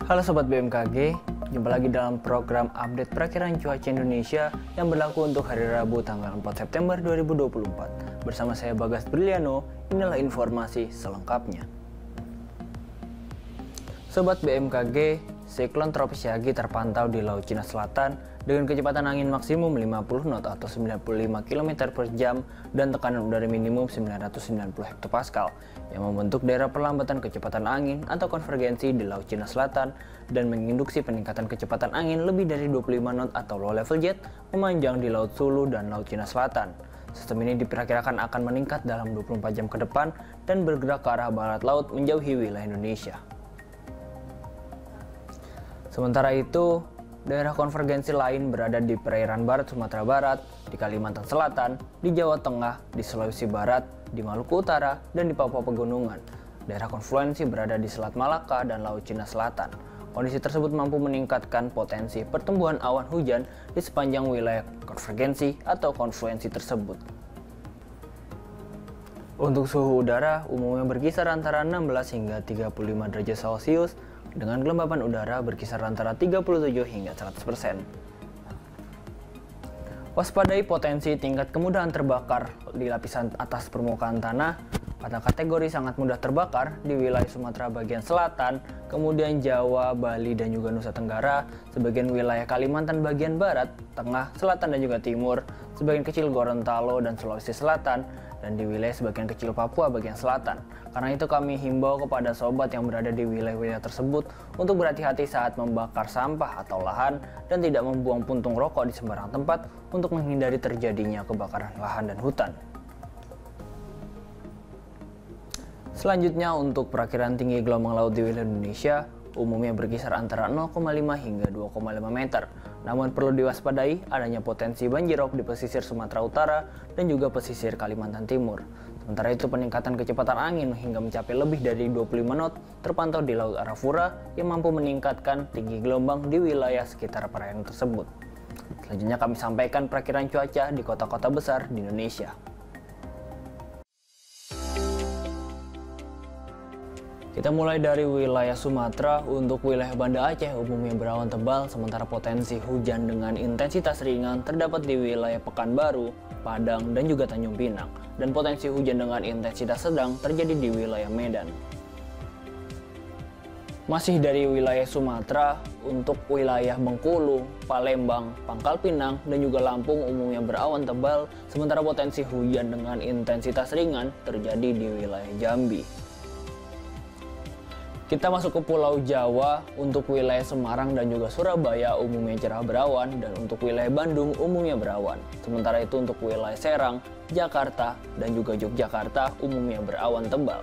Halo Sobat BMKG, jumpa lagi dalam program update perakiran cuaca Indonesia yang berlaku untuk hari Rabu tanggal 4 September 2024. Bersama saya Bagas Briliano, inilah informasi selengkapnya. Sobat BMKG, siklon tropis Yagi terpantau di Laut Cina Selatan dengan kecepatan angin maksimum 50 knot atau 95 km per jam dan tekanan udara minimum 990 hektopascal yang membentuk daerah perlambatan kecepatan angin atau konvergensi di Laut Cina Selatan dan menginduksi peningkatan kecepatan angin lebih dari 25 knot atau low level jet memanjang di Laut Sulu dan Laut Cina Selatan. Sistem ini diperkirakan akan meningkat dalam 24 jam ke depan dan bergerak ke arah barat laut menjauhi wilayah Indonesia. Sementara itu, daerah konvergensi lain berada di perairan barat Sumatera Barat, di Kalimantan Selatan, di Jawa Tengah, di Sulawesi Barat, di Maluku Utara, dan di Papua Pegunungan. Daerah konfluensi berada di Selat Malaka dan Laut Cina Selatan. Kondisi tersebut mampu meningkatkan potensi pertumbuhan awan hujan di sepanjang wilayah konvergensi atau konfluensi tersebut. Untuk suhu udara umumnya berkisar antara 16 hingga 35 derajat Celcius, dengan kelembapan udara berkisar antara 37 hingga 100%. Waspadai potensi tingkat kemudahan terbakar di lapisan atas permukaan tanah pada kategori sangat mudah terbakar di wilayah Sumatera bagian selatan, kemudian Jawa, Bali, dan juga Nusa Tenggara, sebagian wilayah Kalimantan bagian barat, tengah, selatan, dan juga timur, sebagian kecil Gorontalo dan Sulawesi Selatan, dan di wilayah sebagian kecil Papua bagian selatan. Karena itu kami himbau kepada sobat yang berada di wilayah-wilayah tersebut untuk berhati-hati saat membakar sampah atau lahan dan tidak membuang puntung rokok di sembarang tempat untuk menghindari terjadinya kebakaran lahan dan hutan. Selanjutnya untuk perakiran tinggi gelombang laut di wilayah Indonesia umumnya berkisar antara 0,5 hingga 2,5 meter. Namun perlu diwaspadai adanya potensi banjirop di pesisir Sumatera Utara dan juga pesisir Kalimantan Timur. Sementara itu peningkatan kecepatan angin hingga mencapai lebih dari 25 knot terpantau di Laut Arafura yang mampu meningkatkan tinggi gelombang di wilayah sekitar perairan tersebut. Selanjutnya kami sampaikan perakiran cuaca di kota-kota besar di Indonesia. Kita mulai dari wilayah Sumatera. Untuk wilayah Banda Aceh umumnya berawan tebal, sementara potensi hujan dengan intensitas ringan terdapat di wilayah Pekanbaru, Padang, dan juga Tanjung Pinang. Dan potensi hujan dengan intensitas sedang terjadi di wilayah Medan. Masih dari wilayah Sumatera, untuk wilayah Bengkulu, Palembang, Pangkal Pinang, dan juga Lampung umumnya berawan tebal, sementara potensi hujan dengan intensitas ringan terjadi di wilayah Jambi. Kita masuk ke Pulau Jawa. Untuk wilayah Semarang dan juga Surabaya umumnya cerah berawan, dan untuk wilayah Bandung umumnya berawan. Sementara itu untuk wilayah Serang, Jakarta, dan juga Yogyakarta umumnya berawan tebal.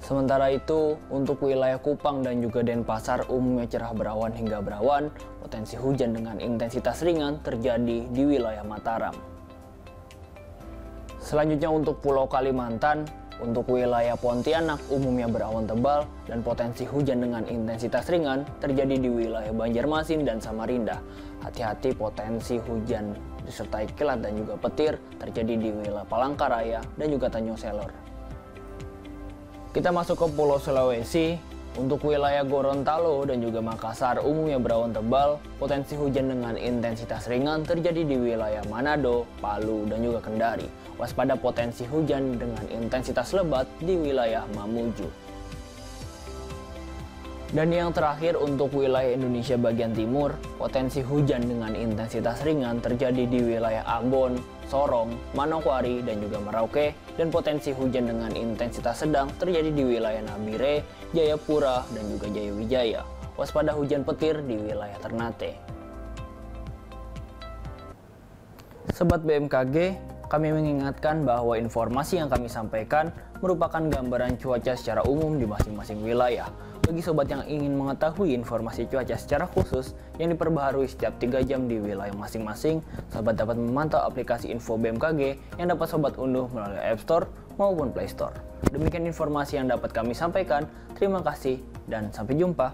Sementara itu untuk wilayah Kupang dan juga Denpasar umumnya cerah berawan hingga berawan, potensi hujan dengan intensitas ringan terjadi di wilayah Mataram. Selanjutnya untuk Pulau Kalimantan. Untuk wilayah Pontianak umumnya berawan tebal dan potensi hujan dengan intensitas ringan terjadi di wilayah Banjarmasin dan Samarinda. Hati-hati potensi hujan disertai kilat dan juga petir terjadi di wilayah Palangkaraya dan juga Tanjung Selor. Kita masuk ke Pulau Sulawesi. Untuk wilayah Gorontalo dan juga Makassar umumnya berawan tebal, potensi hujan dengan intensitas ringan terjadi di wilayah Manado, Palu, dan juga Kendari. Waspada potensi hujan dengan intensitas lebat di wilayah Mamuju. Dan yang terakhir untuk wilayah Indonesia bagian timur, potensi hujan dengan intensitas ringan terjadi di wilayah Ambon, Sorong, Manokwari, dan juga Merauke, dan potensi hujan dengan intensitas sedang terjadi di wilayah Nabire, Jayapura, dan juga Jayawijaya. Waspada hujan petir di wilayah Ternate. Sobat BMKG, kami mengingatkan bahwa informasi yang kami sampaikan merupakan gambaran cuaca secara umum di masing-masing wilayah. Bagi sobat yang ingin mengetahui informasi cuaca secara khusus yang diperbaharui setiap 3 jam di wilayah masing-masing, sobat dapat memantau aplikasi Info BMKG yang dapat sobat unduh melalui App Store maupun Play Store. Demikian informasi yang dapat kami sampaikan. Terima kasih dan sampai jumpa.